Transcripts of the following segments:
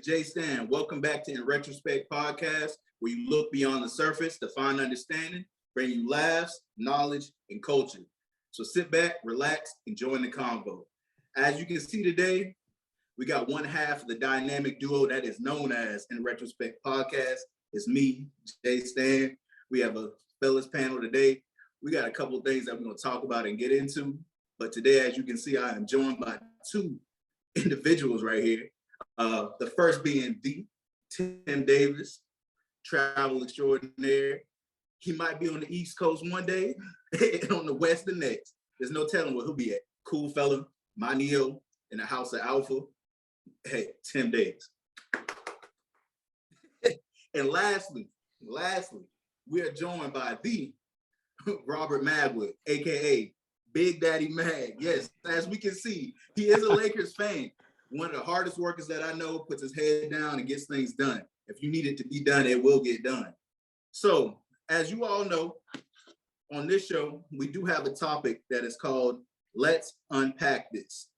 is JStan. Welcome back to In Retrospect podcast, where you look beyond the surface to find understanding, bring you laughs, knowledge, and culture. So sit back, relax, and join the convo. As you can see today, we got one half of the dynamic duo that is known as In Retrospect podcast. It's me, JStan. We have a fellas panel today. We got a couple of things that we're going to talk about and get into. But today, as you can see, I am joined by two individuals right here. The first being Tim Davis, travel extraordinaire. He might be on the East Coast one day and on the West the next. There's no telling where he'll be at. Cool fella, my Neo in the house of Alpha. Hey, Tim Davis. And lastly, we are joined by the Robert Magwood, aka Big Daddy Mag. Yes, as we can see, he is a Lakers fan. One of the hardest workers that I know, puts his head down and gets things done. If you need it to be done, it will get done. So, as you all know, on this show, we do have a topic that is called Let's Unpack This.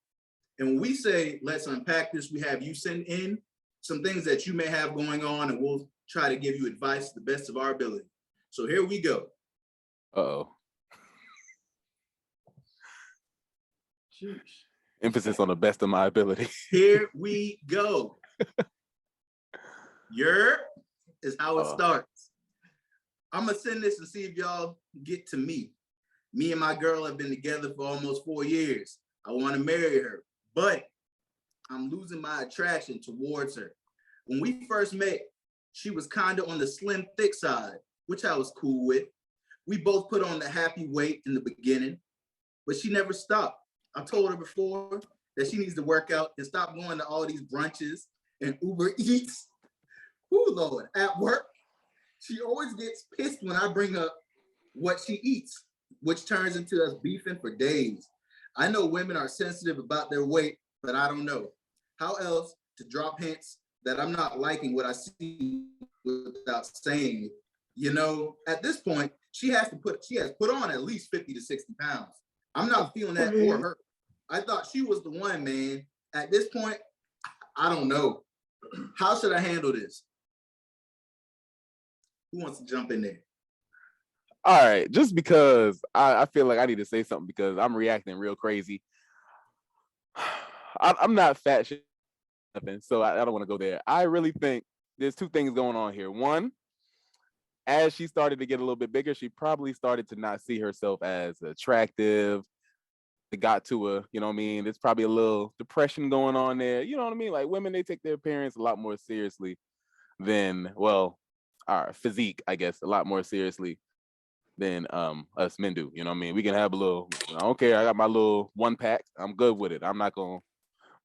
And when we say let's unpack this, we have you send in some things that you may have going on, and we'll try to give you advice to the best of our ability. So here we go. Uh-oh. Sheesh. Emphasis on the best of my ability. Here we go. Yer is how it starts. I'm going to send this and see if y'all get to me. Me and my girl have been together for almost 4 years. I want to marry her, but I'm losing my attraction towards her. When we first met, she was kind of on the slim, thick side, which I was cool with. We both put on the happy weight in the beginning, but she never stopped. I told her before that she needs to work out and stop going to all these brunches and Uber Eats. Oh, Lord. At work, she always gets pissed when I bring up what she eats, which turns into us beefing for days. I know women are sensitive about their weight, but I don't know how else to drop hints that I'm not liking what I see without saying it. You know, at this point, she has put on at least 50 to 60 pounds. I'm not feeling that for her. I thought she was the one, man. At this point, I don't know. How should I handle this? Who wants to jump in there? All right, just because I feel like I need to say something because I'm reacting real crazy. I'm not fat shit, so I don't want to go there. I really think there's two things going on here. One, as she started to get a little bit bigger, she probably started to not see herself as attractive. It got to her, you know what I mean? There's probably a little depression going on there. You know what I mean? Like women, they take their appearance a lot more seriously than, well, our physique, I guess, a lot more seriously than us men do. You know what I mean? We can have a little, I don't care. I got my little one pack. I'm good with it. I'm not going to,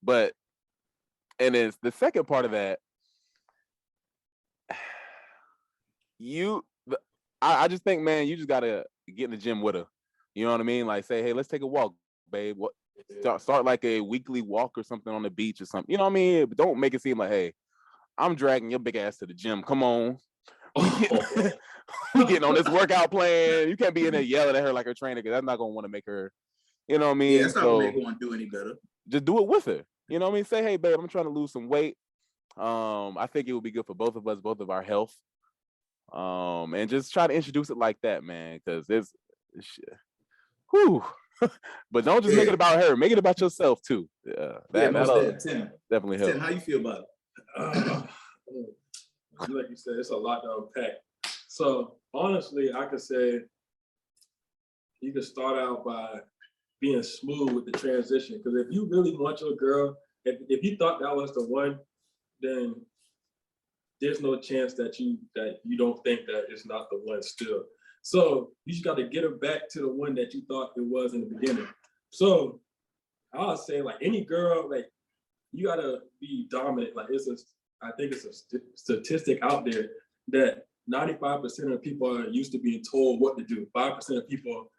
but, and it's the second part of that. I just think, man, you just gotta get in the gym with her. You know what I mean? Like say, hey, let's take a walk, babe. What? Start like a weekly walk or something on the beach or something. You know what I mean? But don't make it seem like, hey, I'm dragging your big ass to the gym. Come on. We getting on this workout plan. You can't be in there yelling at her like her trainer because that's not gonna want to make her, you know what I mean? Yeah, that's not gonna make her want to do any better. Just do it with her. You know what I mean? Say, hey, babe, I'm trying to lose some weight. I think it would be good for both of us, both of our health. And just try to introduce it like that, man, because there's shit. Whew. But don't just make it about her, make it about yourself too. That'll Tim, definitely help. Tim, how you feel about it? Like you said, it's a lot to unpack. So honestly, I could say you could start out by being smooth with the transition. Because if you really want your girl, if you thought that was the one, then there's no chance that you don't think that it's not the one still. So you just got to get her back to the one that you thought it was in the beginning. So I was saying, like any girl, like you gotta be dominant. Like I think it's a statistic out there that 95% of people are used to being told what to do. 5% of people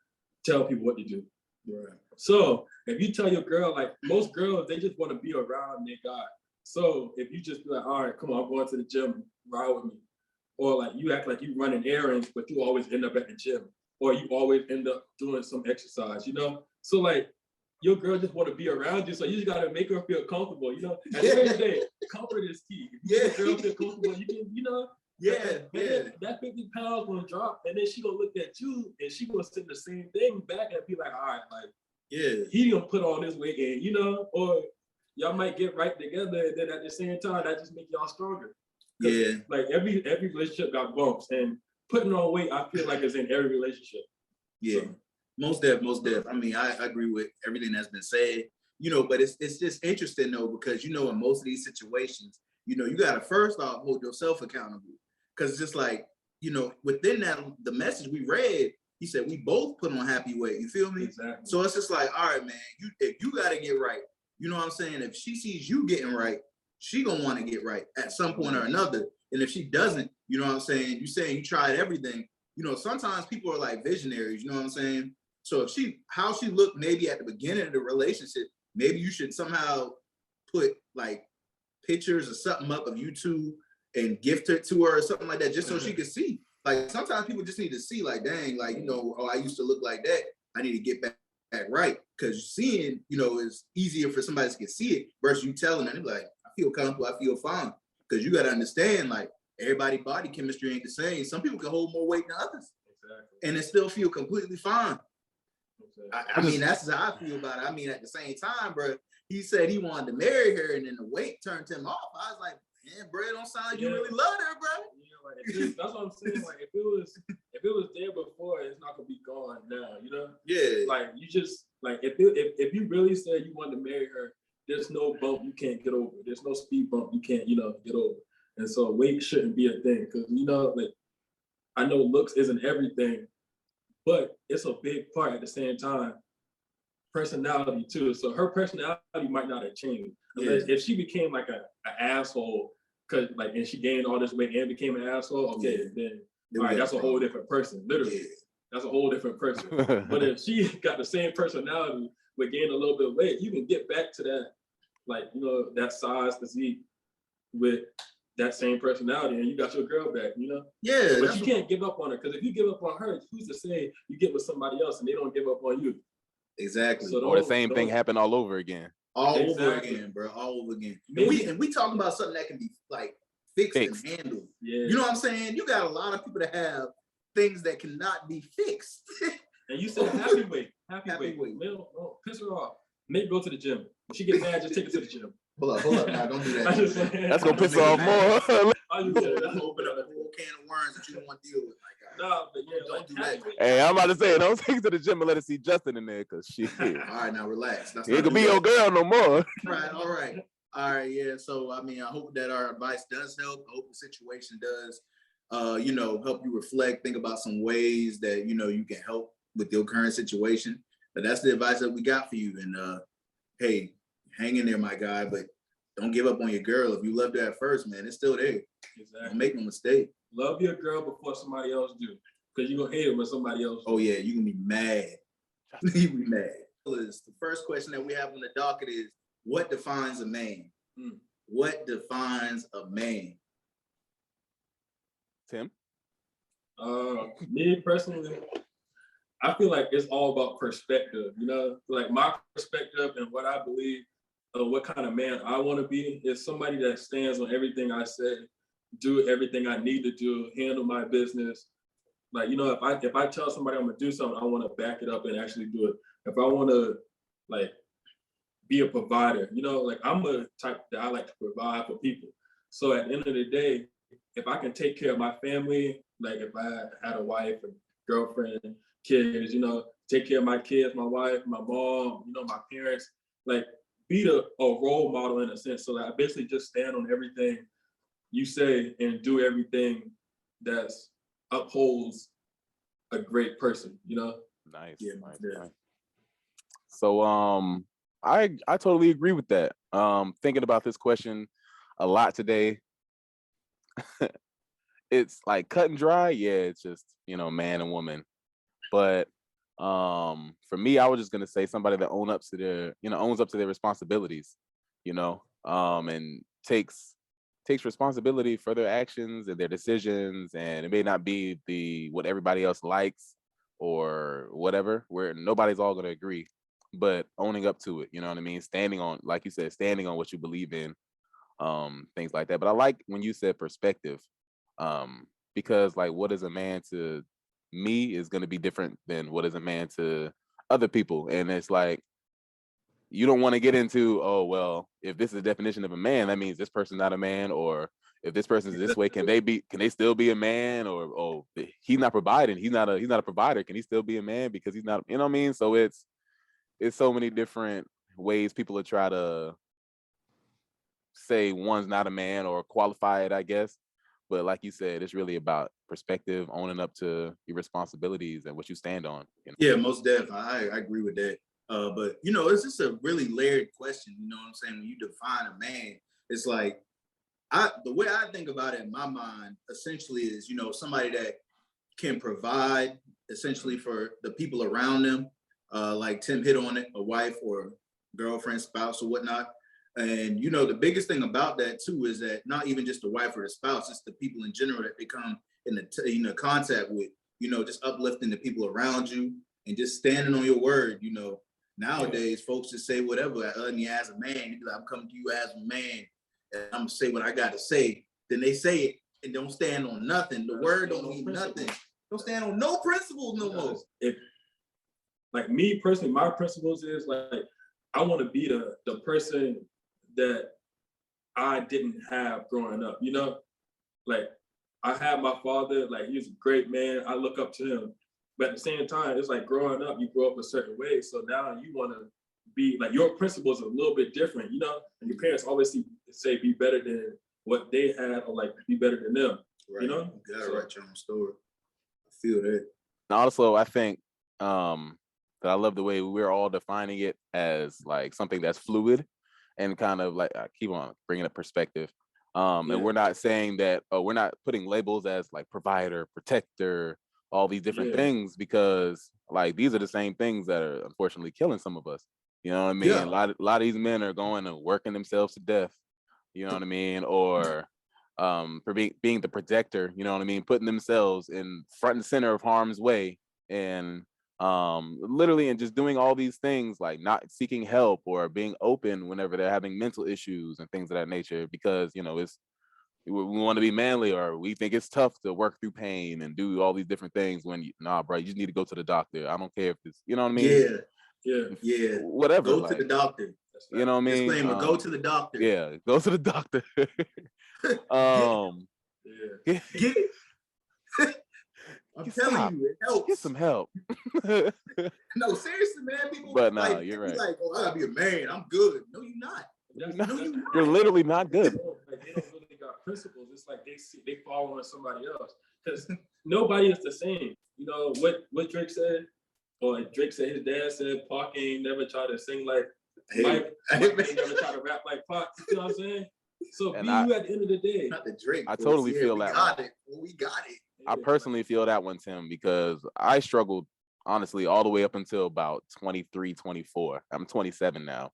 tell people what to do. Right. So if you tell your girl, like most girls, they just want to be around their guy. So if you just be like, all right, come on, I'm going to the gym, ride with me. Or like you act like you running errands, but you always end up at the gym. Or you always end up doing some exercise, you know? So like, your girl just want to be around you, so you just gotta make her feel comfortable. You know, at the end of the day, comfort is key. If you make a girl feel comfortable, you can, you know. That 50 pounds gonna drop, and then she gonna look at you, and she gonna say the same thing back and be like, all right, like, he gonna put all this weight in, you know, or y'all might get right together, and then at the same time, that just make y'all stronger. Yeah. Like every relationship got bumps, and putting on weight, I feel like, is in every relationship. Yeah. So, most def. I mean, I agree with everything that's been said, you know, but it's just interesting though, because, you know, in most of these situations, you know, you gotta first off hold yourself accountable. Cause it's just like, you know, within that, the message we read, he said we both put on happy weight. You feel me? Exactly. So it's just like, all right, man, if you gotta get right, you know what I'm saying? If she sees you getting right, she gonna want to get right at some point or another. And if she doesn't, you know what I'm saying? You saying you tried everything. You know, sometimes people are like visionaries, you know what I'm saying? So if how she looked maybe at the beginning of the relationship, maybe you should somehow put like pictures or something up of you two and gift it to her or something like that, just so she can see. Like sometimes people just need to see, like, dang, like, you know, oh, I used to look like that. I need to get back right. Because seeing, you know, is easier for somebody to see it versus you telling them, like, I feel comfortable, I feel fine. Because you got to understand, like, everybody's body chemistry ain't the same. Some people can hold more weight than others. Exactly. And it still feel completely fine. Exactly. I mean, that's how I feel about it. I mean, at the same time, bro, he said he wanted to marry her and then the weight turned him off. I was like, man, bro, it don't sound like you really loved her, bro. Yeah, like, that's what I'm saying. Like, if it was there before, it's not gonna be gone now, you know? Yeah. Like, you just, like, if you really said you wanted to marry her, there's no bump you can't get over. There's no speed bump you can't, you know, get over. And so weight shouldn't be a thing. Because, you know, like, I know looks isn't everything, but it's a big part at the same time. Personality too. So her personality might not have changed. Unless if she became like an asshole, cause like, and she gained all this weight and became an asshole, okay, then all right, that's a whole different person. Literally, that's a whole different person. But if she got the same personality but gained a little bit of weight, you can get back to that, like, you know, that size physique with that same personality, and you got your girl back, you know? Yeah. But you can't give up on her, because if you give up on her, who's to say you get with somebody else and they don't give up on you? Exactly. So or the same thing happened all over again. All over again, bro. All over again. And we talking about something that can be like fixed. And handled. Yeah. You know what I'm saying? You got a lot of people that have things that cannot be fixed. And you said happy weight. Happy weight. No, piss her off. Make her go to the gym. When she get mad, just take her to the gym. Hold up. Now, don't do that. That's gonna piss her off more. I just said, that's open up a whole can of worms that you don't want to deal with. No, but yeah, don't do that. Hey, I'm about to say, don't take it to the gym and let her see Justin in there, cause shit. All right, now relax. It could be your girl no more. Right. All right. Yeah. So I mean, I hope that our advice does help. I hope the situation does, you know, help you reflect, think about some ways that, you know, you can help with your current situation. But that's the advice that we got for you. And hey, hang in there, my guy. But don't give up on your girl. If you loved her at first, man, it's still there. Exactly. Don't make no mistake. Love your girl before somebody else do, because you're gonna hate it when somebody else do. Oh yeah, you can be mad. You be mad. The first question that we have on the docket is, what defines a man? What defines a man? Tim? Me personally, I feel like it's all about perspective, you know? Like my perspective and what I believe what kind of man I want to be is somebody that stands on everything I say, do everything I need to do, handle my business. Like, you know, if I tell somebody I'm gonna do something, I want to back it up and actually do it. If I want to, like, be a provider, you know, like I'm a type that I like to provide for people. So at the end of the day, if I can take care of my family, like if I had a wife and girlfriend, kids, you know, take care of my kids, my wife, my mom, you know, my parents, like be a role model in a sense. So that I basically just stand on everything you say and do everything that's upholds a great person, you know? Nice. Yeah, nice. So I totally agree with that. Thinking about this question a lot today. It's like cut and dry. Yeah, it's just, you know, man and woman. But for me, I was just gonna say somebody that owns up to their responsibilities, you know, and takes responsibility for their actions and their decisions. And it may not be what everybody else likes or whatever, where nobody's all gonna agree but owning up to it. You know what I mean? Standing on, like you said, standing on what you believe in, things like that. But I like when you said perspective, because like what is a man to me is going to be different than what is a man to other people. And it's like, you don't want to get into, oh, well, if this is the definition of a man, that means this person's not a man, or if this person's this way, can they still be a man? Or, oh, he's not providing, he's not a provider, can he still be a man because he's not, you know what I mean? So it's so many different ways people will try to say one's not a man or qualify it, I guess. But like you said, it's really about perspective, owning up to your responsibilities and what you stand on. You know? Yeah, most definitely. I agree with that. But you know, it's just a really layered question. You know what I'm saying? When you define a man, it's like the way I think about it in my mind, essentially, is, you know, somebody that can provide essentially for the people around them, like Tim hit on it, a wife or girlfriend, spouse, or whatnot. And you know, the biggest thing about that too is that not even just the wife or the spouse, it's the people in general that they come in the contact with. You know, just uplifting the people around you and just standing on your word. You know, nowadays folks just say whatever. Me as a man, you be like, I'm coming to you as a man, and I'm gonna say what I got to say. Then they say it and don't stand on nothing. The word don't mean nothing. Don't stand on no principles no more. If, like me personally, my principles is like I want to be the person that I didn't have growing up. You know, like I had my father, like he was a great man. I look up to him. But at the same time, it's like growing up, you grow up a certain way. So now you want to be like, your principles are a little bit different, you know? And your parents always say be better than what they had, or like be better than them, Right. you know? You gotta write your own story. I feel that. And also, I think that I love the way we're all defining it as like something that's fluid and kind of like, I keep on bringing up perspective. And we're not saying that, we're not putting labels as like provider, protector, all these different things, because like these are the same things that are unfortunately killing some of us. You know what I mean? Yeah. A lot of these men are going and working themselves to death. You know what I mean? Or for being the protector, you know what I mean, putting themselves in front and center of harm's way, and literally, and just doing all these things, like not seeking help or being open whenever they're having mental issues and things of that nature, because you know we want to be manly, or we think it's tough to work through pain and do all these different things, when nah, bro, you just need to go to the doctor. I don't care if it's, you know what I mean? Yeah. Whatever, Go to the doctor. You know what I mean? Disclaimer, go to the doctor. Yeah, go to the doctor. Get it. I'm telling you, it helps. Get some help. No, seriously, man. People, but no, like, you're right. Like, oh, I gotta be a man. I'm good. No, you're not. You're literally not good. Like, they don't really got principles. It's like they follow on somebody else, because nobody is the same. You know what Drake said, or Drake said his dad said, Pac ain't never tried to sing like Mike. Mike ain't never tried to rap like Pac. You know what I'm saying? So you at the end of the day. Not the Drake. I totally feel that. We got it. I personally feel that one, Tim, because I struggled, honestly, all the way up until about 23, 24. I'm 27 now.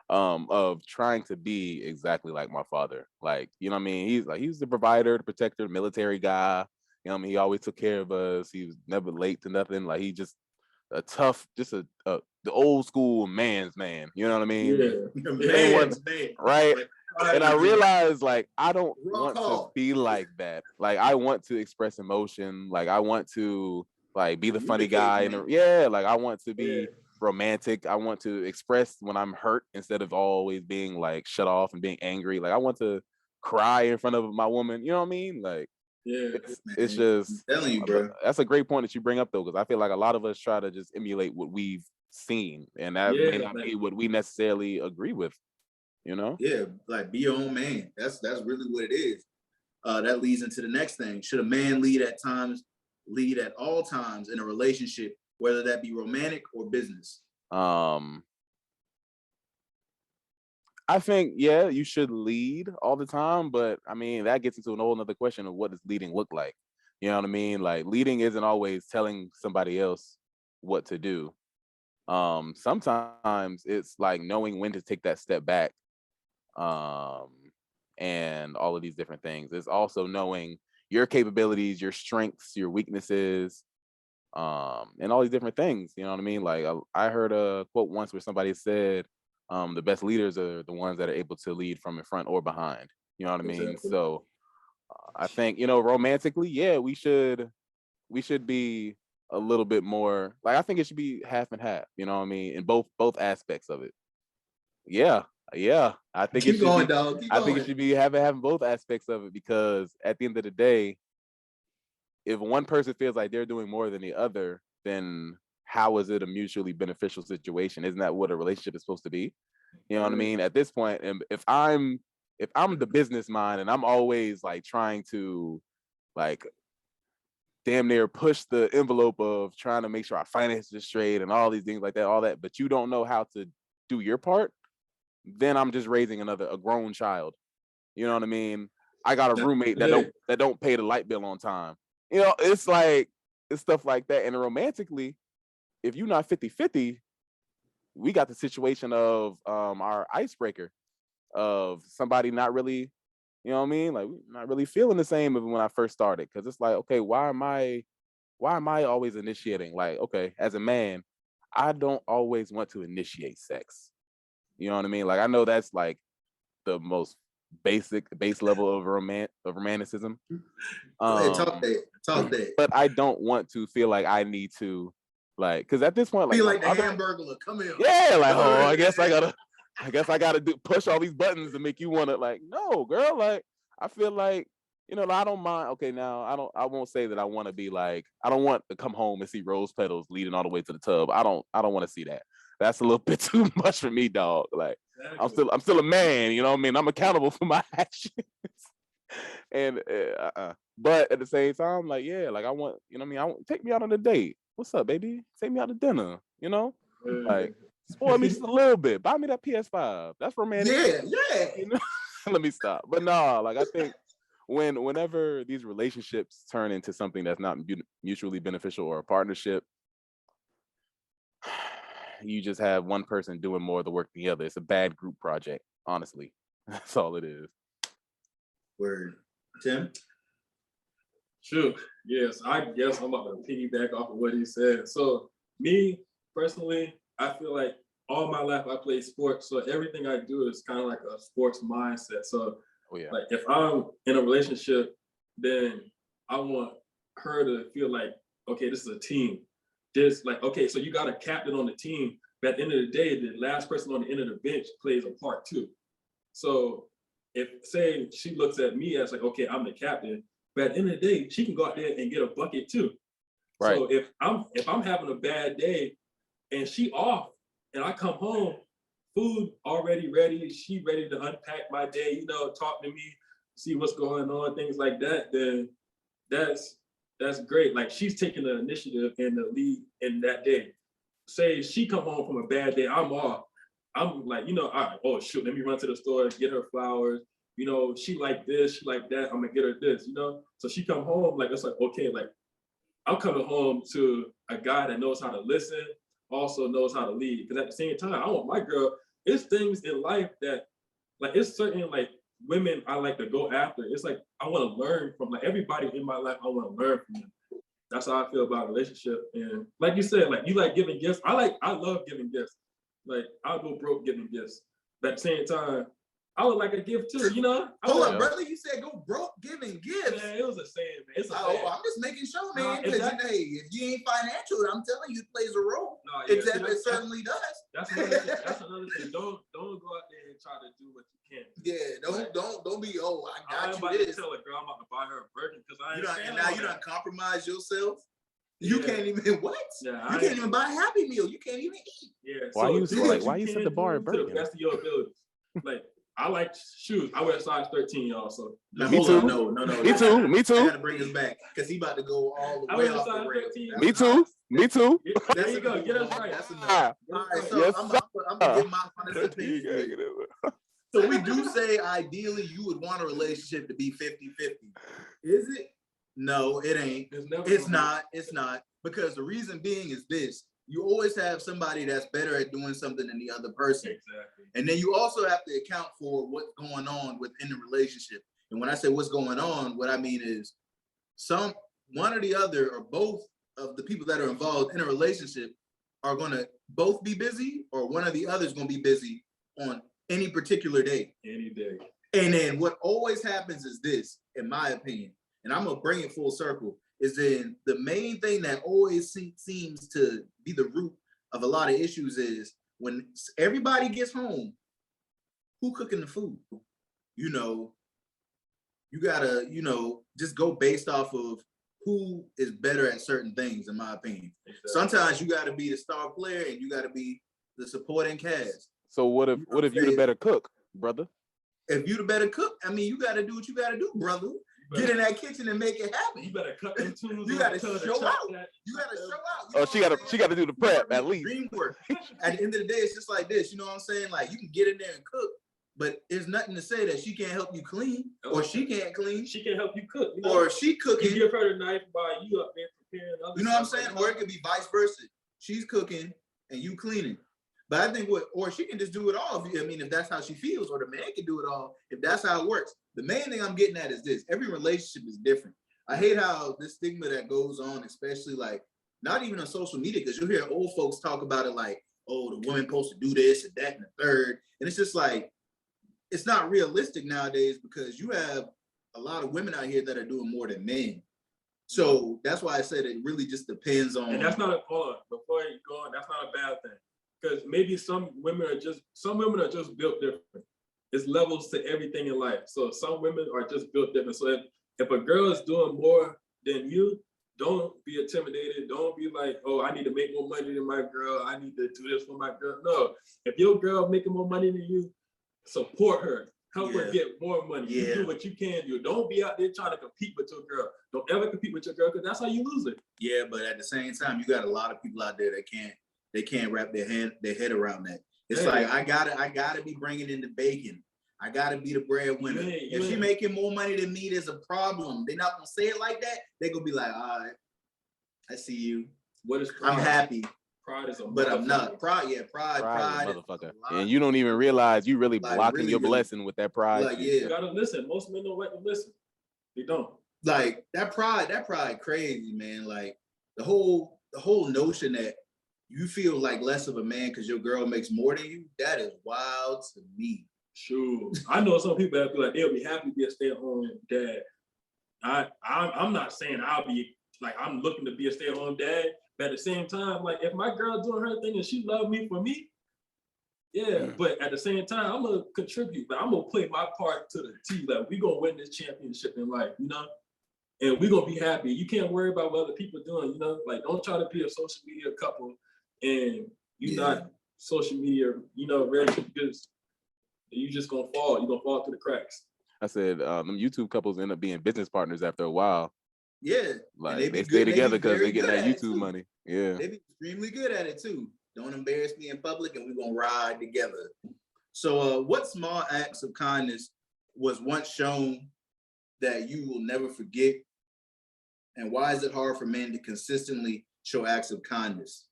Of trying to be exactly like my father. Like, you know what I mean? He's the provider, the protector, military guy. You know what I mean? He always took care of us. He was never late to nothing. Like, he just a tough, just the old school man's man. You know what I mean? Man's man. Right? And I realized, like, I don't want to be like that. Like, I want to express emotion. Like, I want to, like, be the funny guy. Like, I want to be romantic. I want to express when I'm hurt instead of always being, like, shut off and being angry. Like, I want to cry in front of my woman. You know what I mean? Like, it's just, I'm telling you, bro. That's a great point that you bring up, though, because I feel like a lot of us try to just emulate what we've seen, and that may not be what we necessarily agree with. You know? Yeah, like, be your own man. That's really what it is. That leads into the next thing. Should a man lead at all times in a relationship, whether that be romantic or business? I think, yeah, you should lead all the time, but I mean, that gets into a whole nother question of what does leading look like? You know what I mean? Like, leading isn't always telling somebody else what to do. Sometimes it's like knowing when to take that step back, and all of these different things. It's also knowing your capabilities, your strengths, your weaknesses, and all these different things. You know what I mean? Like I heard a quote once where somebody said, the best leaders are the ones that are able to lead from in front or behind. You know what I mean? Exactly. So I think, you know, romantically, yeah, we should be a little bit more, like, I think it should be half and half, you know what I mean, in both aspects of it. Yeah, yeah. I think it Keep should going, be dog. Keep I think it going. should be having both aspects of it, because at the end of the day, if one person feels like they're doing more than the other, then how is it a mutually beneficial situation? Isn't that what a relationship is supposed to be? You know what I mean? At this point, and if I'm the business mind and I'm always like trying to like damn near push the envelope of trying to make sure our finances are straight and all these things like that, all that, but you don't know how to do your part, then I'm just raising a grown child. You know what I mean? I got a roommate that don't pay the light bill on time. You know, it's like, it's stuff like that. And romantically, if you're not 50-50, we got the situation of our icebreaker of somebody not really, you know what I mean? Like, not really feeling the same as when I first started. Cause it's like, okay, why am I always initiating? Like, okay, as a man, I don't always want to initiate sex. You know what I mean? Like, I know that's like the most base level of romanticism. Go ahead, talk that. But I don't want to feel like I need to, like, because at this point, like, Feel like the Hamburglar. Come here. yeah, like, oh, I guess I gotta push all these buttons to make you want to, like, no, girl, like, I feel like, you know, I don't mind. Okay, now I won't say that I want to be like, I don't want to come home and see rose petals leading all the way to the tub. I don't want to see that. That's a little bit too much for me, dog. Like, exactly. I'm still a man, you know what I mean? I'm accountable for my actions. And but at the same time, like, yeah, like, I want, you know what I mean? Take me out on a date. What's up, baby? Take me out to dinner, you know? Like, spoil me just a little bit. Buy me that PS5. That's romantic. Yeah. You know? Let me stop. But no, like, I think whenever these relationships turn into something that's not mutually beneficial or a partnership, you just have one person doing more of the work than the other. It's a bad group project, honestly. That's all it is. Word. Tim? Sure. Yes, I guess I'm about to piggyback off of what he said. So me personally, I feel like all my life I played sports, so everything I do is kind of like a sports mindset. So like, if I'm in a relationship, then I want her to feel like, okay, this is a team. Just like, okay, so you got a captain on the team, but at the end of the day, the last person on the end of the bench plays a part too. So if, say, she looks at me as like, okay, I'm the captain, but at the end of the day, she can go out there and get a bucket too. Right. So if I'm having a bad day and she off and I come home, food already ready, she ready to unpack my day, you know, talk to me, see what's going on, things like that, then that's great. Like, she's taking the initiative and the lead in that day. Say she come home from a bad day, I'm off. I'm like, you know, all right, oh shoot, let me run to the store, get her flowers. You know, she like this, she like that, I'm gonna get her this, you know? So she come home, like, it's like, okay, like, I'm coming home to a guy that knows how to listen, also knows how to lead. Because at the same time, I want my girl, it's things in life that, like, it's certain, like, women I like to go after. It's like, I want to learn from, like, everybody in my life, I want to learn from them. That's how I feel about a relationship. And like you said, like, you like giving gifts. I love giving gifts. Like, I'll go broke giving gifts. But at the same time, I would like a gift too, you know? Hold up, brother. You said go broke giving gifts. Man, it was a saying, man. It's a saying. I'm just making sure, man. Because hey, if you ain't financial, I'm telling you, it plays a role. No, yeah, it certainly does. That's another thing. Don't go out there and try to do what you can. Yeah, don't be, oh, I got you this. Tell a girl I'm about to buy her a Birkin because you don't compromise yourself. You can't even what? Yeah, you can't even buy a Happy Meal. You can't even eat. Yeah. Why you set the bar at Birkin? To the best of your abilities. Like, I like shoes. I wear size 13, y'all. So no, me too. No. Me too. I gotta bring us back because he about to go all the way off the rails. Me too. There you go. Get us right. That's enough. All right, so yes, I'm gonna give my honest opinion. So we do say ideally you would want a relationship to be 50-50. Is it? No, it ain't. It's not. Because the reason being is this. You always have somebody that's better at doing something than the other person. Exactly. And then you also have to account for what's going on within the relationship. And when I say what's going on, what I mean is one or the other or both of the people that are involved in a relationship are going to both be busy, or one of the others going to be busy on any particular day. Any day. And then what always happens is this, in my opinion, and I'm going to bring it full circle, is then the main thing that always seems to be the root of a lot of issues is when everybody gets home, who cooking the food? You know, you gotta, you know, just go based off of who is better at certain things, in my opinion. Exactly. Sometimes you gotta be the star player and you gotta be the supporting cast. So what if you the better cook, brother? If you the better cook, I mean, you gotta do what you gotta do, brother. Get in that kitchen and make it happen. You better cut them tunes. You gotta show out. You gotta show out. Oh, she gotta do the prep at least. Dream work. At the end of the day, it's just like this. You know what I'm saying? Like, you can get in there and cook, but there's nothing to say that she can't help you clean, or she can't clean. She can help you cook, you know? Or she cooking. You give her the knife while you up there preparing. You know what I'm saying? Or it could be vice versa. She's cooking and you cleaning. But I think or she can just do it all. I mean, if that's how she feels, or the man can do it all, if that's how it works. The main thing I'm getting at is this: every relationship is different. I hate how this stigma that goes on, especially like not even on social media, because you'll hear old folks talk about it like, oh, the woman supposed to do this and that and the third. And it's just like, it's not realistic nowadays, because you have a lot of women out here that are doing more than men. So that's why I said it really just depends on. And that's not a point. Before you go on, that's not a bad thing. Because maybe some women are just built different. It's levels to everything in life. So some women are just built different. So if a girl is doing more than you, don't be intimidated. Don't be like, oh, I need to make more money than my girl. I need to do this for my girl. No, if your girl making more money than you, support her. Help her get more money. You do what you can do. Don't be out there trying to compete with your girl. Don't ever compete with your girl, because that's how you lose it. Yeah, but at the same time, you got a lot of people out there that can't wrap their head around that. It's like, I gotta be bringing in the bacon. I gotta be the breadwinner. If she making more money than me, there's a problem. They're not gonna say it like that. They're gonna be like, all right, I see you. What is pride? I'm happy. Pride is a but I'm not. Pride, pride. Motherfucker. And you don't even realize you really blocking your blessing with that pride. Like, you gotta listen. Most men don't like to listen. They don't. Like that pride crazy, man. Like the whole notion that you feel like less of a man because your girl makes more than you, that is wild to me. Sure. I know some people that feel like they'll be happy to be a stay-at-home dad. I'm not saying I'll be like, I'm looking to be a stay-at-home dad, but at the same time, like, if my girl doing her thing and she love me for me, but at the same time, I'm gonna contribute, but I'm gonna play my part to the T. Like, we gonna win this championship in life, you know? And we gonna be happy. You can't worry about what other people doing, you know? Like, don't try to be a social media couple and you're not social media, you know, ready, because you just gonna fall. You're gonna fall through the cracks. I said, them YouTube couples end up being business partners after a while. Yeah. Like, they stay together because they get that YouTube money. Yeah. They be extremely good at it too. Don't embarrass me in public and we're gonna ride together. So what small acts of kindness was once shown that you will never forget? And why is it hard for men to consistently show acts of kindness?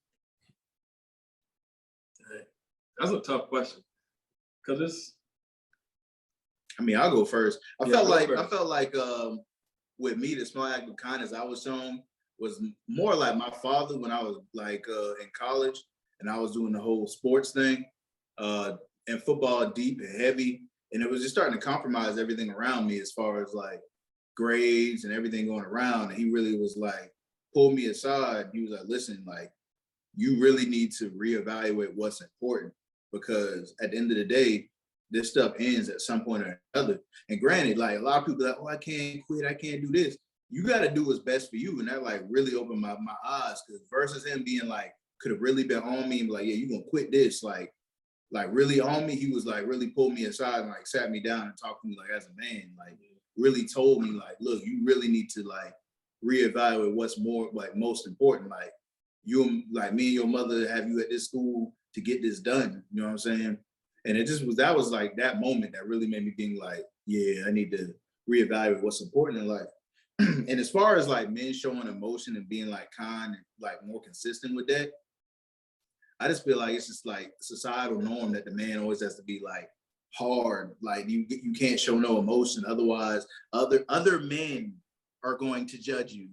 That's a tough question. Cause I mean, I'll go first. I felt like with me, the small act of kindness I was shown was more like my father when I was like in college and I was doing the whole sports thing and football deep and heavy. And it was just starting to compromise everything around me as far as like grades and everything going around. And he really was like, pulled me aside. He was like, listen, like, you really need to reevaluate what's important, because at the end of the day, this stuff ends at some point or another. And granted, like, a lot of people are like, oh, I can't quit, I can't do this. You got to do what's best for you. And that like really opened my eyes, because versus him being like, could have really been on me and be like, yeah, you gonna quit this, like really on me. He was like, really pulled me aside and like sat me down and talked to me like as a man, like really told me like, look, you really need to like reevaluate what's more like most important. Like, you, like, me and your mother have you at this school to get this done. You know what I'm saying? And it just was, that was like that moment that really made me think like, yeah, I need to reevaluate what's important in life. And as far as like men showing emotion and being like kind and like more consistent with that, I just feel like it's just like societal norm that the man always has to be like hard. Like you can't show no emotion. Otherwise, other men are going to judge you.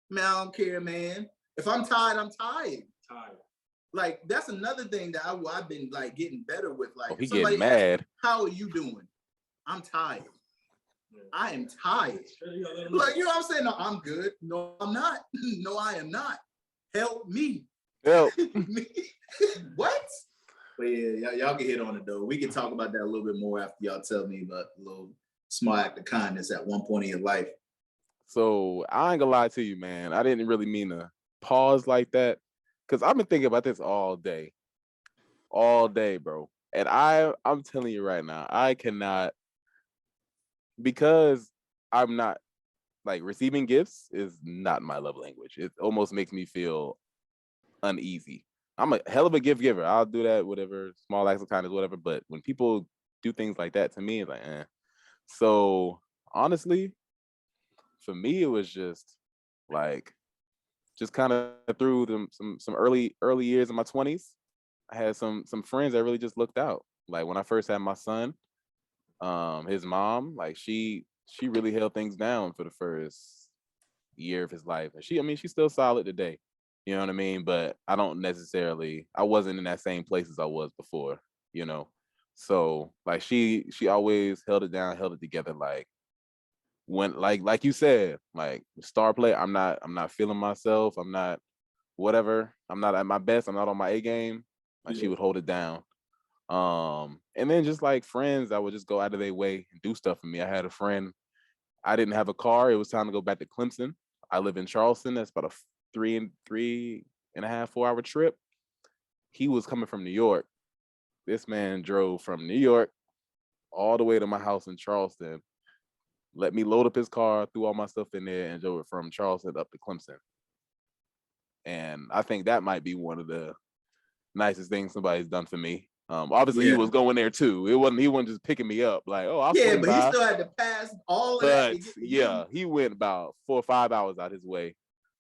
Man, I don't care, man. If I'm tired, I'm tired. Tired. Like, that's another thing that I've been like getting better with. Like, he somebody getting asks me, mad. how are you doing? I'm tired. Yeah. I am tired. Like, you know what I'm saying? No, I'm good. No, I'm not. No, I am not. Help me. Help. What? But yeah, y'all can hit on it though. We can talk about that a little bit more after y'all tell me about a little small act of kindness at one point in your life. So I ain't gonna lie to you, man. I didn't really mean to pause like that, because I've been thinking about this all day, bro. And I'm telling you right now, I cannot, because I'm not, like, receiving gifts is not my love language. It almost makes me feel uneasy. I'm a hell of a gift giver. I'll do that, whatever, small acts of kindness, whatever. But when people do things like that, to me, it's like, eh. So honestly, for me, it was just like, just kind of through some early years in my 20s, I had some friends that really just looked out. Like when I first had my son, his mom, like she really held things down for the first year of his life. And she's still solid today. You know what I mean? But I wasn't in that same place as I was before, you know? So like she always held it down, held it together. Like when, like you said, like star play, I'm not feeling myself. I'm not whatever. I'm not at my best. I'm not on my A game. Like she would hold it down. And then just like friends, I would just go out of their way and do stuff for me. I had a friend, I didn't have a car. It was time to go back to Clemson. I live in Charleston. That's about a 3.5-4 hour trip. He was coming from New York. This man drove from New York all the way to my house in Charleston, let me load up his car, threw all my stuff in there, and drove it from Charleston up to Clemson. And I think that might be one of the nicest things somebody's done for me. Obviously, he was going there too. He wasn't just picking me up like, oh, I'll swing but by. he still had to pass all of but that. Yeah, he went about 4 or 5 hours out his way.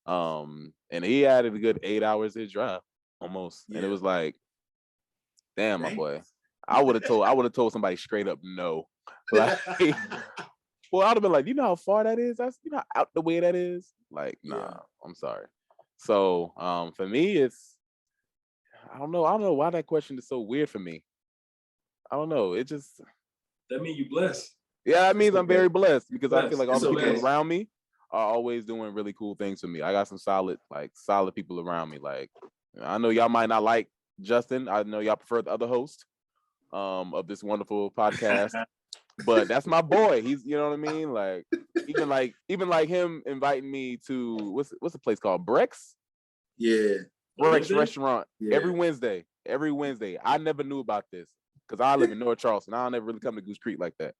And he added a good 8 hours to his drive almost. And it was like, damn, my boy. I would have told somebody straight up no. Like, well, I'd have been like, you know how far that is? That's, you know how out the way that is? Like, nah, I'm sorry. So for me, it's, I don't know why that question is so weird for me. I don't know. It just, that means you blessed. Yeah, it means I'm very blessed because I feel like all the people blessed. around me are always doing really cool things for me. I got some solid people around me. Like, I know y'all might not like Justin. I know y'all prefer the other host of this wonderful podcast. But that's my boy. He's, you know what I mean? Like even like him inviting me to what's the place called? Brex? Yeah. Brex restaurant. Yeah. Every Wednesday. I never knew about this because I live in North Charleston. I don't ever really come to Goose Creek like that.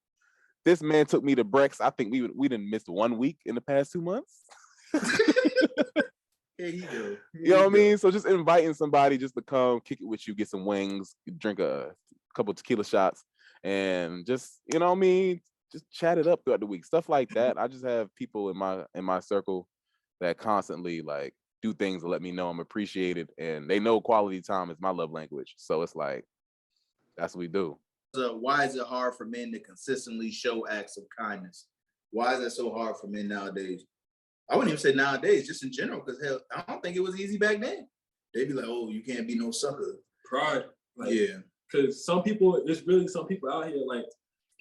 This man took me to Brex. I think we didn't miss 1 week in the past 2 months. Yeah, he do. You know what I mean? So just inviting somebody just to come kick it with you, get some wings, drink a couple tequila shots, and just, you know what I mean, just chat it up throughout the week. Stuff like that. I just have people in my circle that constantly like do things to let me know I'm appreciated, and they know quality time is my love language. So it's like, that's what we do. Why is it hard for men to consistently show acts of kindness? Why is that so hard for men nowadays? I wouldn't even say nowadays, just in general, because hell, I don't think it was easy back then. They'd be like, oh, you can't be no sucker. Pride. Like, yeah. Because there's really some people out here like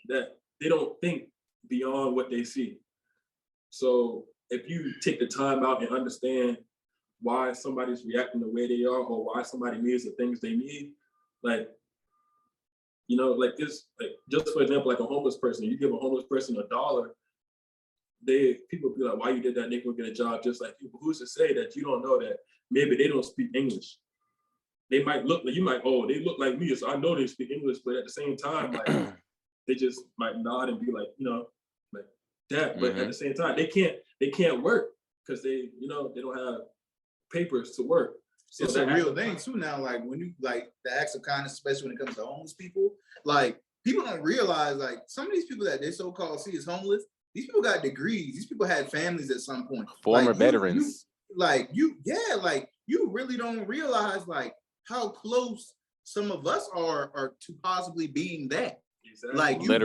that, they don't think beyond what they see. So if you take the time out and understand why somebody's reacting the way they are, or why somebody needs the things they need, like, you know, like this, like just for example, like a homeless person, you give a homeless person $1, people be like, why you did that? They can get a job just like you. But who's to say that you don't know that maybe they don't speak English? They might look like, you might, oh, they look like me, so I know they speak English, but at the same time, like they just might nod and be like, you know, like that. But at the same time, they can't work because they don't have papers to work. So it's a real thing too now. Like when you like the acts of kindness, especially when it comes to homeless people, like people don't realize like some of these people that they so-called see as homeless, these people got degrees. These people had families at some point. Former like, veterans. You really don't realize like how close some of us are to possibly being that. Exactly. Like you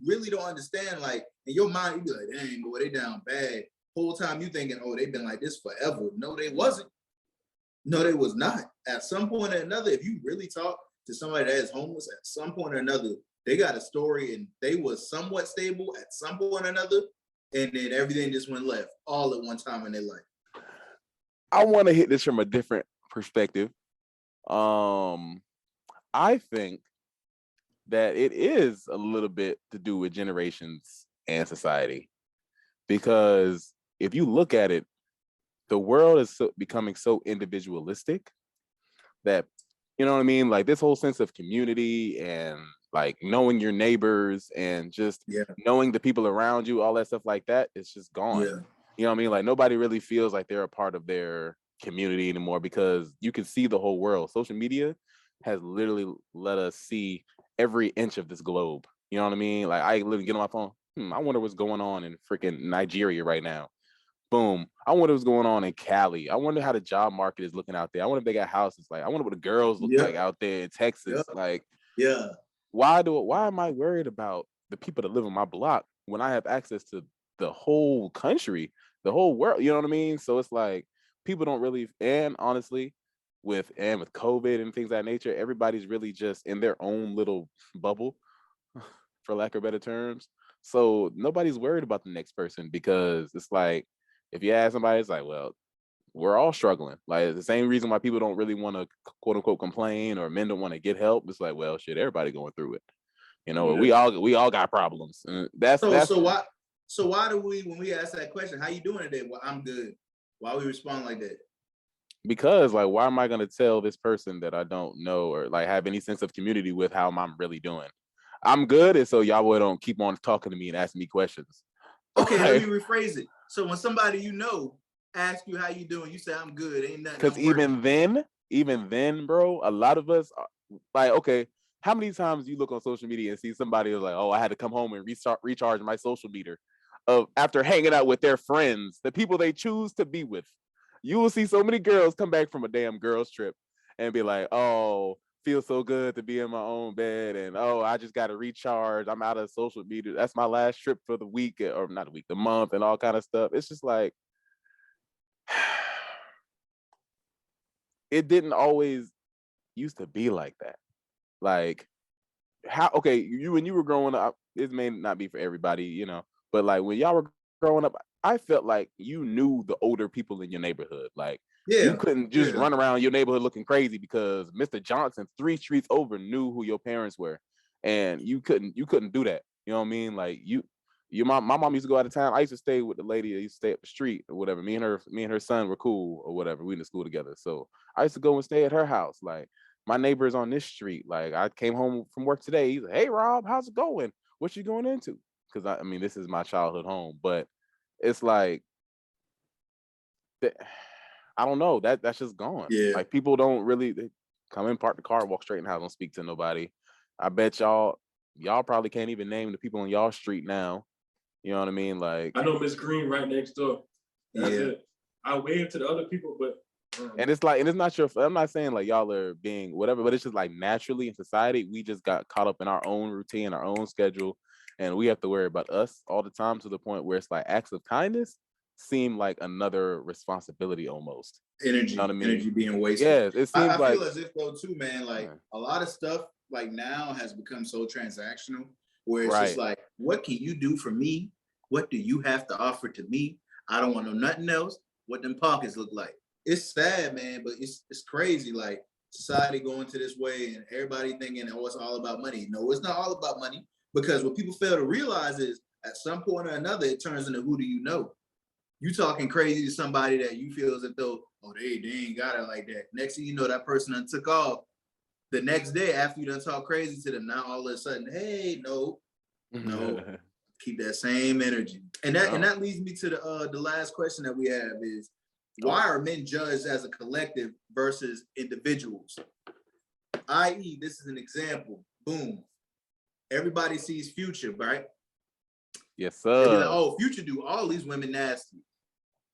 really don't understand. Like in your mind, you be like, dang, boy, they down bad. whole time you thinking, oh, they've been like this forever. No, they wasn't. No, they was not. At some point or another, if you really talk to somebody that is homeless, at some point or another, they got a story and they was somewhat stable at some point or another, and then everything just went left all at one time in their life. I want to hit this from a different perspective. I think that it is a little bit to do with generations and society, because if you look at it, the world is becoming so individualistic that, you know what I mean? Like this whole sense of community and like knowing your neighbors and just knowing the people around you, all that stuff like that, it's just gone. Yeah. You know what I mean? Like nobody really feels like they're a part of their community anymore because you can see the whole world. Social media has literally let us see every inch of this globe. You know what I mean? Like I literally get on my phone. I wonder what's going on in freaking Nigeria right now. Boom. I wonder what's going on in Cali. I wonder how the job market is looking out there. I wonder if they got houses. Like I wonder what the girls look like out there in Texas. Like, why am I worried about the people that live in my block when I have access to the whole country, the whole world? You know what I mean? So it's like people don't really, and honestly, with COVID and things of that nature, everybody's really just in their own little bubble, for lack of better terms. So nobody's worried about the next person because it's like, if you ask somebody, it's like, well, we're all struggling. Like it's the same reason why people don't really want to quote unquote complain or men don't want to get help. It's like, well, shit, everybody going through it. You know, we all got problems. And that's so why do we, when we ask that question, how you doing today? Well, I'm good. Why we respond like that? Because like, why am I gonna tell this person that I don't know or like have any sense of community with how I'm really doing? I'm good, and so y'all don't keep on talking to me and asking me questions. Okay, let me rephrase it. So when somebody you know asks you how you doing, you say I'm good. Ain't nothing. Because even then, bro, a lot of us are, like, okay, how many times you look on social media and see somebody who's like, oh, I had to come home and recharge my social meter after hanging out with their friends, the people they choose to be with. You will see so many girls come back from a damn girls trip and be like, oh, feels so good to be in my own bed, and oh, I just got to recharge. I'm out of social media. That's my last trip for the week, or not the week, the month, and all kind of stuff. It's just like it didn't always used to be like that. Like how? Okay, when you were growing up, it may not be for everybody, you know, but like when y'all were growing up, I felt like you knew the older people in your neighborhood. Like you couldn't just run around your neighborhood looking crazy because Mr. Johnson 3 streets over knew who your parents were, and you couldn't do that. You know what I mean? Like my mom used to go out of town. I used to stay with the lady that used to stay up the street or whatever. Me and her son were cool or whatever. We went to school together, so I used to go and stay at her house. Like my neighbor's on this street. Like I came home from work today. He's like, hey Rob, how's it going? What you going into? Because I mean, this is my childhood home, but it's like I don't know. That's just gone. Yeah. Like people don't really come in, park the car, walk straight in the house, don't speak to nobody. I bet y'all probably can't even name the people on y'all street now. You know what I mean? Like I know Miss Green right next door. That's it. I wave to the other people, but and it's like, and it's not I'm not saying like y'all are being whatever, but it's just like naturally in society, we just got caught up in our own routine, our own schedule, and we have to worry about us all the time to the point where it's like acts of kindness seem like another responsibility almost. Energy, you know what I mean? Energy being wasted. Yeah, it seems I feel as if though too, man, like a lot of stuff like now has become so transactional where it's just like, what can you do for me? What do you have to offer to me? I don't want to know nothing else. What them pockets look like. It's sad, man, but it's crazy. Like society going to this way and everybody thinking, oh, it's all about money. No, it's not all about money, because what people fail to realize is at some point or another, it turns into who do you know? You talking crazy to somebody that you feel as if though, oh, they ain't got it like that. Next thing you know, that person done took off. The next day after you done talk crazy to them, now all of a sudden, hey, no, keep that same energy. And that leads me to the last question that we have is, why are men judged as a collective versus individuals? I.e., this is an example. Boom. Everybody sees Future, right? Yes, sir. Like, oh, Future do all these women nasty.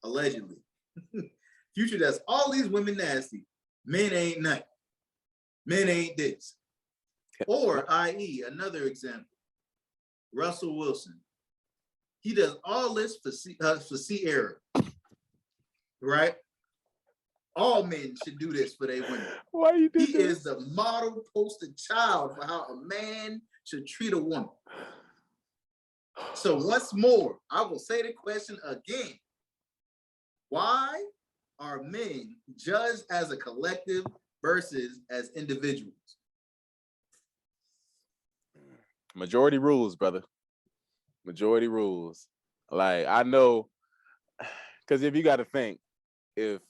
Allegedly. Future does all these women nasty. Men ain't nothing. Men ain't this. Or, i.e., another example, Russell Wilson. He does all this for Sierra, right? All men should do this for their women. Why you did He this? is the model poster child for how a man should treat a woman. So once more, I will say the question again. Why are men judged as a collective versus as individuals? Majority rules, brother. Majority rules. Like, I know, because if you got to think, if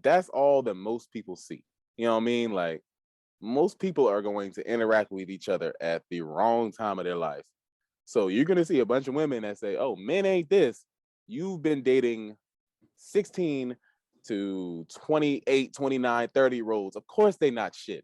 that's all that most people see, you know what I mean? Like, most people are going to interact with each other at the wrong time of their life. So you're going to see a bunch of women that say, oh, men ain't this. You've been dating 16 to 28, 29, 30-year-olds. Of course they not shit.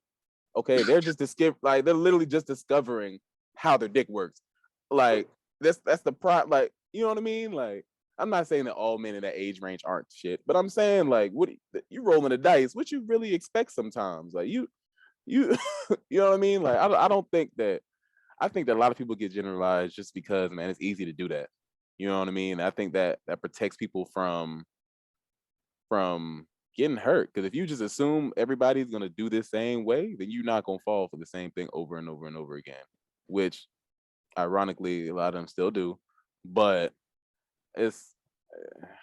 Okay, they're just they're literally just discovering how their dick works. Like, that's the pride. Like, you know what I mean? Like, I'm not saying that all men in that age range aren't shit, but I'm saying, like, what you rolling the dice? What you really expect sometimes? Like, you you know what I mean? Like, I don't think that. I think that a lot of people get generalized just because, man, it's easy to do that. You know what I mean? I think that protects people from getting hurt. Because if you just assume everybody's gonna do this same way, then you're not gonna fall for the same thing over and over and over again. Which, ironically, a lot of them still do. But it's,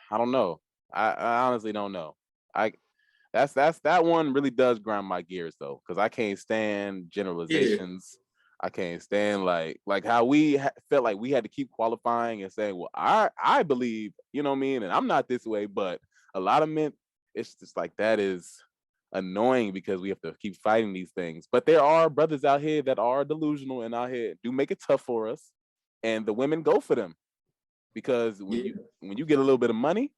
I don't know. I honestly don't know. That one really does grind my gears though, because I can't stand generalizations. I can't stand like how we felt like we had to keep qualifying and saying, well, I believe, you know what I mean, and I'm not this way, but a lot of men, it's just like, that is annoying because we have to keep fighting these things. But there are brothers out here that are delusional and out here do make it tough for us, and the women go for them because when you get a little bit of money,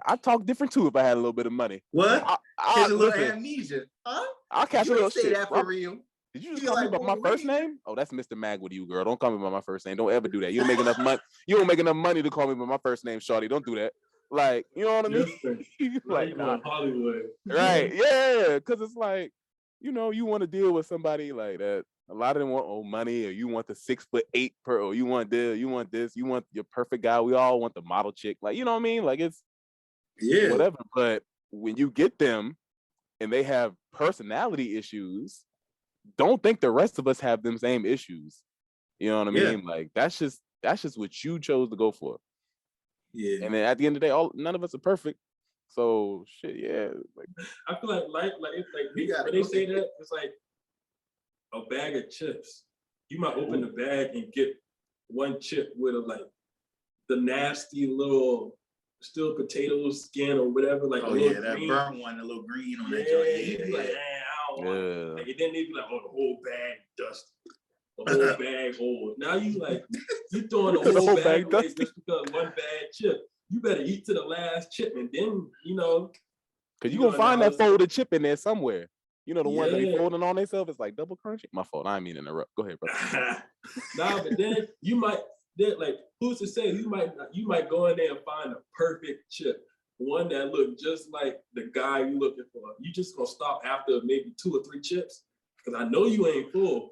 I talk different too if I had a little bit of money. What? Catch a little listen, amnesia, huh? I'll catch a little shit. That for real. Did you just call me by my first name? Oh, that's Mr. Magwood, you girl. Don't call me by my first name. Don't ever do that. You don't make enough money. You don't make enough money to call me by my first name, shawty. Don't do that. Like, you know what I mean? Like, nah. Hollywood. Right? Yeah, because it's like, you know, you want to deal with somebody like that. A lot of them want money, or you want the 6'8" or you want this, you want your perfect guy. We all want the model chick. Like, you know what I mean? Like, it's whatever. But when you get them and they have personality issues, don't think the rest of us have them same issues. You know what I mean? Like, that's just what you chose to go for. Yeah. And then at the end of the day, none of us are perfect. So shit, yeah. Like, I feel like when they say that, it's like a bag of chips. You might open the bag and get one chip with the nasty little still potato skin or whatever. Like, that burnt one, a little green on that joint. Yeah. Like, I don't want it. Like, and then they be like, oh, the whole bag dusty. The whole bag old. Now you throwing the whole bag away just because one bad chip. You better eat to the last chip, and then, you know. Because you're going to find that folded chip in there somewhere. You know, the one that they folding on themselves, it's like double crunchy. My fault. I didn't mean to interrupt. Go ahead, bro. But then you might, who's to say, you might go in there and find a perfect chip. One that looked just like the guy you're looking for. You just going to stop after maybe 2 or 3 chips. Because I know you ain't full.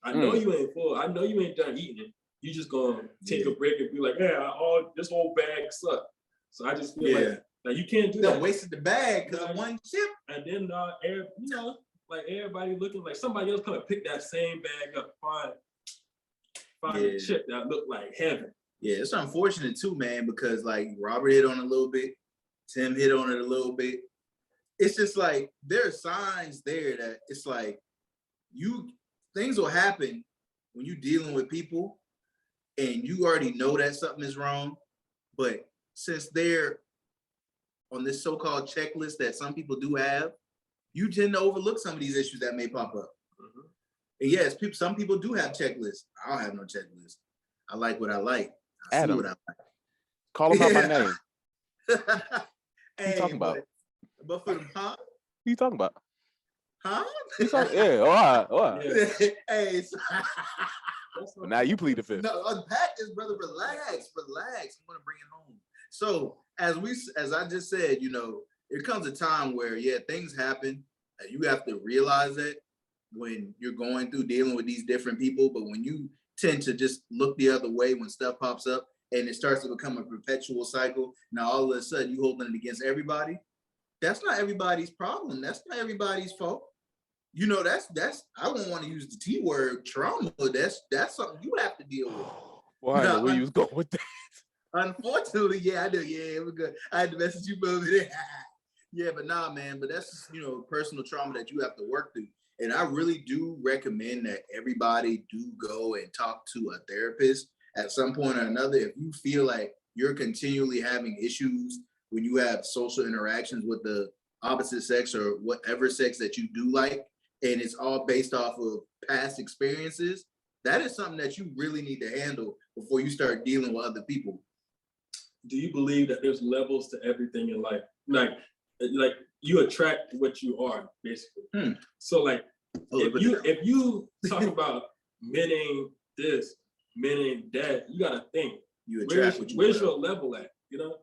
I know you ain't full. I know you ain't done eating it. You just gonna take a break and be like, yeah, this whole bag sucks. So I just feel like you can't do that. You wasted the bag because of one chip. And then everybody looking like somebody else come and pick that same bag up, find a chip that looked like heaven. Yeah, it's unfortunate too, man, because like Robert hit on it a little bit, Tim hit on it a little bit. It's just like there are signs there that it's like things will happen when you're dealing with people and you already know that something is wrong, but since they're on this so-called checklist that some people do have, you tend to overlook some of these issues that may pop up. Mm-hmm. And yes, some people do have checklists. I don't have no checklist. I like what I like. I see what I like. Call him out by name. What you talking about? But for the What you talking about? Huh? All right. Yeah. Hey, but now you plead the fifth. No, unpack this, brother. Relax. I'm gonna bring it home. So as I just said, you know, there comes a time where things happen. You have to realize it when you're going through dealing with these different people. But when you tend to just look the other way when stuff pops up, and it starts to become a perpetual cycle. Now all of a sudden you holding it against everybody. That's not everybody's problem. That's not everybody's fault. You know, that's I won't want to use the T word, trauma. That's something you have to deal with. Well, I know where you was going with that. Unfortunately, yeah, I do. Yeah, it was good. I had to message you over there. Yeah, but nah, man. But that's, you know, personal trauma that you have to work through. And I really do recommend that everybody do go and talk to a therapist at some point or another. If you feel like you're continually having issues when you have social interactions with the opposite sex or whatever sex that you do like, and it's all based off of past experiences, that is something that you really need to handle before you start dealing with other people. Do you believe that there's levels to everything in life? Like you attract what you are, basically. So like, if you talk about men ain't this, men ain't that, you gotta think. You attract what you where's your level at? You know,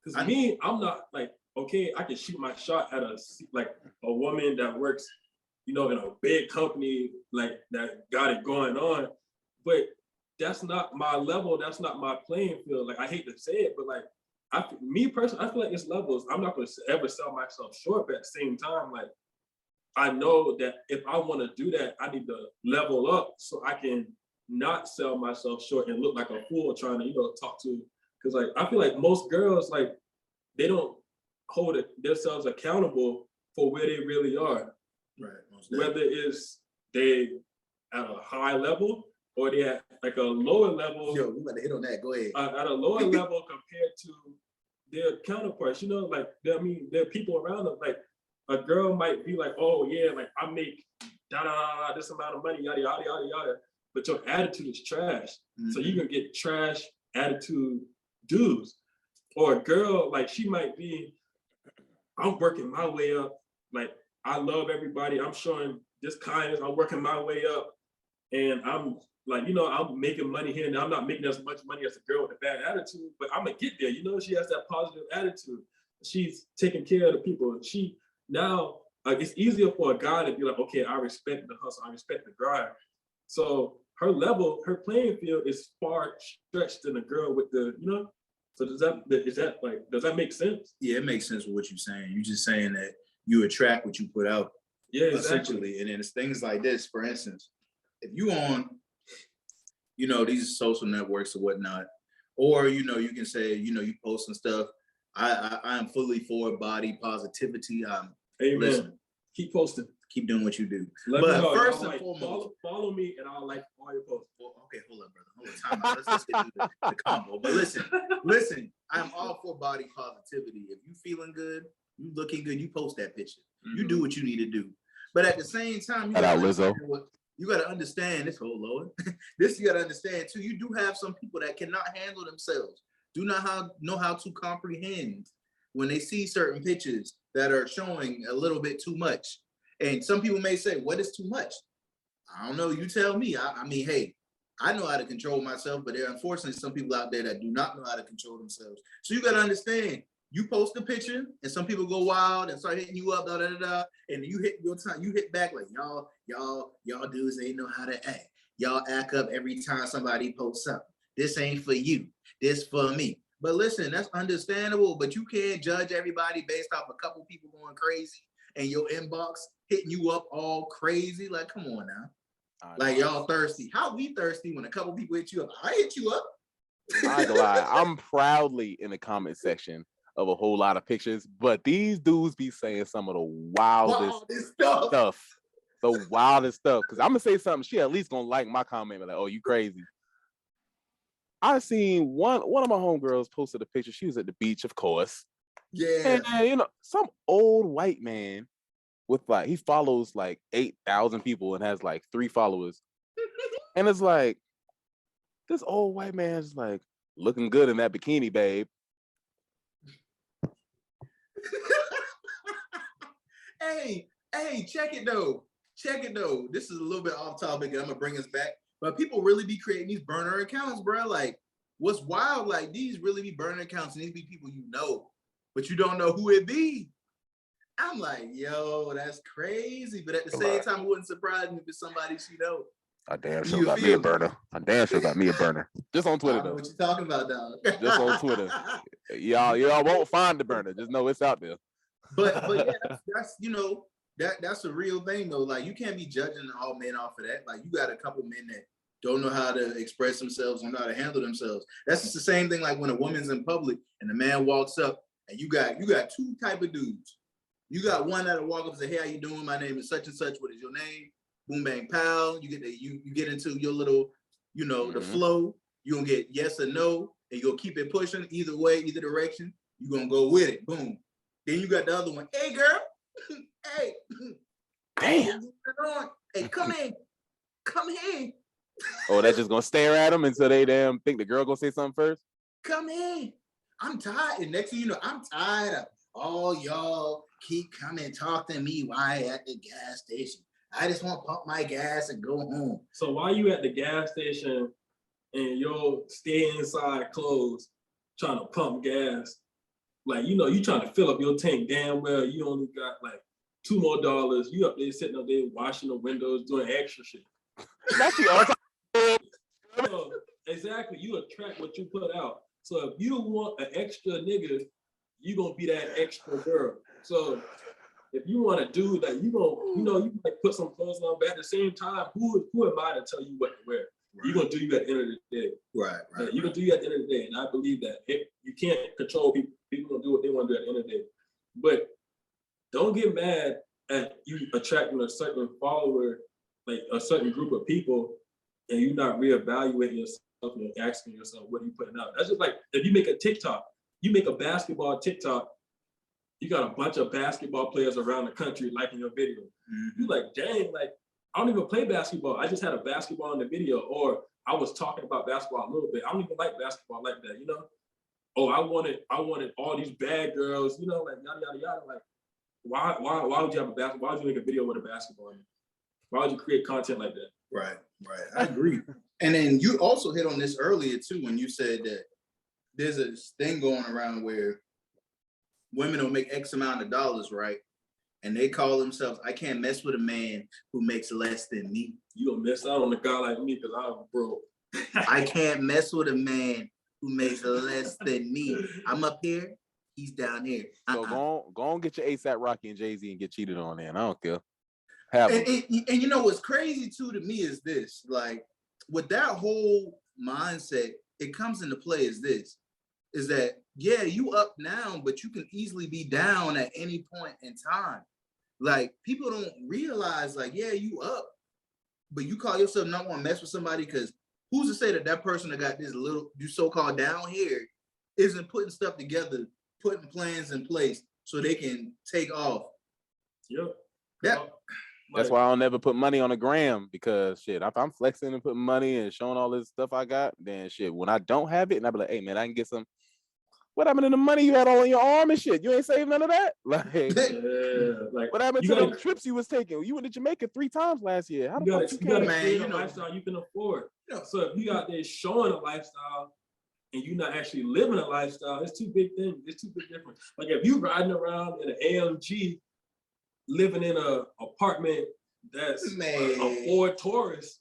because I'm not like, okay, I can shoot my shot at a woman that works, you know, in a big company like that got it going on, but that's not my level. That's not my playing field. Like, I hate to say it, but like, me personally, I feel like it's levels. I'm not going to ever sell myself short, but at the same time, like, I know that if I want to do that, I need to level up so I can not sell myself short and look like a fool trying to, you know, talk to. Because like, I feel like most girls, like, they don't hold themselves accountable for where they really are. Right. Whether it's they at a high level or they at like a lower level. Yo, we about to hit on that. Go ahead. At a lower level compared to their counterparts, you know, like, I mean, there are people around them. Like, a girl might be like, oh yeah, like, I make this amount of money, yada yada yada yada, but your attitude is trash. So you can get trash attitude dudes. Or a girl, like, she might be, I'm working my way up. Like, I love everybody. I'm showing this kindness. I'm working my way up, and I'm like, you know, I'm making money here, and I'm not making as much money as a girl with a bad attitude, but I'm gonna get there. You know, she has that positive attitude. She's taking care of the people. She now, like, it's easier for a guy to be like, okay, I respect the hustle, I respect the grind. So her level, her playing field is far stretched than a girl with the, you know. So does that make sense? Yeah, it makes sense with what you're saying. You're just saying that you attract what you put out. Yeah, essentially. Exactly. And then it's things like this, for instance, if you on, you know, these social networks or whatnot, or, you know, you can say, you know, you post and stuff. I am fully for body positivity. Amen. Listen, Keep posting. keep doing what you do. Let but know, first and like, foremost, follow me and I'll like all your posts. well, okay, hold up, brother. Hold on, time out. Let's get through the combo. But listen, I'm all for body positivity. If you feeling good, you looking good, you post that picture. You do what you need to do. But at the same time, you gotta understand this whole Lord. This you gotta understand too. You do have some people that cannot handle themselves, do not know how to comprehend when they see certain pictures that are showing a little bit too much. And some people may say, what is too much? I don't know, you tell me. I mean, hey, I know how to control myself, but there are unfortunately some people out there that do not know how to control themselves. So you gotta understand, you post a picture and some people go wild and start hitting you up, and you hit your time, you hit back like, y'all dudes ain't know how to act. Y'all act up every time somebody posts something. This ain't for you, this for me. But listen, that's understandable, but you can't judge everybody based off a couple people going crazy and your inbox hitting you up all crazy. Like, come on now. Like, y'all thirsty. How we thirsty when a couple people hit you up? I hit you up. I ain't gonna lie, I'm proudly in the comment section of a whole lot of pictures, but these dudes be saying some of the wildest stuff. The wildest stuff. Because I'm gonna say something, she at least gonna like my comment, like, oh, you crazy. I seen one of my homegirls posted a picture. She was at the beach, of course. Yeah. And you know, some old white man with like, he follows like 8,000 people and has like 3 followers. And it's like, this old white man's like looking good in that bikini, babe. Hey, check it though. This is a little bit off topic and I'm gonna bring us back. But people really be creating these burner accounts, bro. Like, what's wild, like, these really be burner accounts and these be people you know, but you don't know who it be. I'm like, yo, that's crazy. But at the same time, it wouldn't surprise me if it's somebody she know. I damn sure You got me a feel me? burner. I damn sure got me a burner. Just on I Twitter don't know though. what you talking about, dog. Just on Twitter. Y'all won't find the burner. Just know it's out there. But yeah, that's you know that's a real thing though. Like you can't be judging all men off of that. Like you got a couple men that don't know how to express themselves, don't know how to handle themselves. That's just the same thing like when a woman's in public and the man walks up and you got two type of dudes. You got one that'll walk up and say, "Hey, how you doing? My name is such and such. What is your name?" Boom, bang, pow. You get into your little, the flow. You gonna get yes or no, and you're gonna keep it pushing either way, either direction. You're gonna go with it. Boom. Then you got the other one. Hey, girl. Hey. Damn. Hey, come in. Come here. Oh, that's just gonna stare at them until they damn think the girl gonna say something first. Come in. I'm tired. And next thing you know, I'm tired of all y'all keep coming talk to me while I at the gas station. I just want to pump my gas and go home. So while you at the gas station and you're stay inside clothes trying to pump gas, like you trying to fill up your tank damn well. You only got like $2 more. You up there sitting up there washing the windows, doing extra shit. That's the awesome. So, exactly, you attract what you put out. So if you want an extra nigga, you gonna be that extra girl. So if you want a dude that you might put some clothes on, but at the same time, who am I to tell you what to wear? Right. You're gonna do you at the end of the day. Right. You're gonna do you at the end of the day. And I believe that if you can't control people, people gonna do what they want to do at the end of the day. But don't get mad at you attracting a certain follower, like a certain group of people, and you not reevaluating yourself and asking yourself, what are you putting out? That's just like if you make a TikTok, you make a basketball TikTok, you got a bunch of basketball players around the country liking your video. Mm-hmm. You're like, dang, like, I don't even play basketball. I just had a basketball in the video, or I was talking about basketball a little bit. I don't even like basketball like that, Oh, I wanted all these bad girls, like yada yada yada. Like, why would you have a basketball? Why would you make a video with a basketball in it? Why would you create content like that? Right. I agree. And then you also hit on this earlier too when you said that there's a thing going around where women will make X amount of dollars, right? And they call themselves, I can't mess with a man who makes less than me. You gonna miss out on a guy like me because I'm broke. I can't mess with a man who makes less than me. I'm up here, he's down here. So go on, get your ASAP Rocky and Jay-Z and get cheated on there. And I don't care. And you know what's crazy too to me is this, like with that whole mindset, it comes into play is that, yeah, you up now, but you can easily be down at any point in time. Like people don't realize like, yeah, you up, but you call yourself not want to mess with somebody because who's to say that person that got this little, you so-called down here isn't putting stuff together, putting plans in place so they can take off. Yep. That's why I don't never put money on the gram because shit, if I'm flexing and putting money and showing all this stuff I got, then shit, when I don't have it and I be like, hey man, I can get some. What happened to the money you had all on your arm and shit? You ain't saved none of that? Like what happened to the trips you was taking? You went to Jamaica 3 times last year. How the fuck you gotta man? create a lifestyle you can afford. So if you out there showing a lifestyle and you're not actually living a lifestyle, it's two big things. It's two big difference. Like if you riding around in an AMG, living in an apartment that's a Ford Taurus,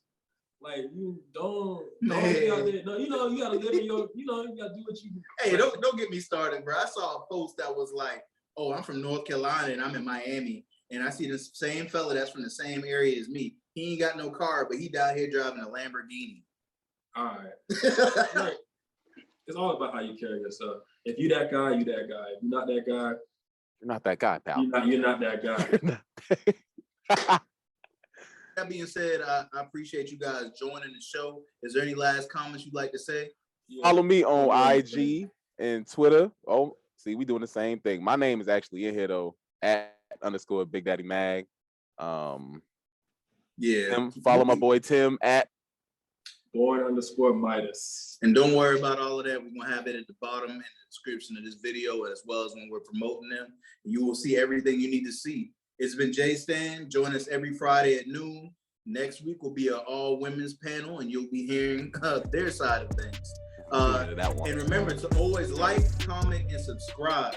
like you don't be out there. No, you gotta live in your, you gotta do what you do. Hey, don't get me started, bro. I saw a post that was like, oh, I'm from North Carolina and I'm in Miami, and I see the same fella that's from the same area as me. He ain't got no car, but he down here driving a Lamborghini. All right. Like, it's all about how you carry yourself. If you that guy, you that guy. If you're not that guy, you're not that guy, pal. You're not that guy. That being said, I appreciate you guys joining the show. Is there any last comments you'd like to say? Follow me on IG and Twitter. Oh, see, we doing the same thing. My name is actually in here though, @_ Big Daddy Mag. Tim, follow my boy Tim @Born_Midas. And don't worry about all of that. We're gonna have it at the bottom in the description of this video, as well as when we're promoting them. You will see everything you need to see. It's been JStan. Join us every Friday at noon. Next week will be an all women's panel, and you'll be hearing their side of things. And remember to always like, comment, and subscribe.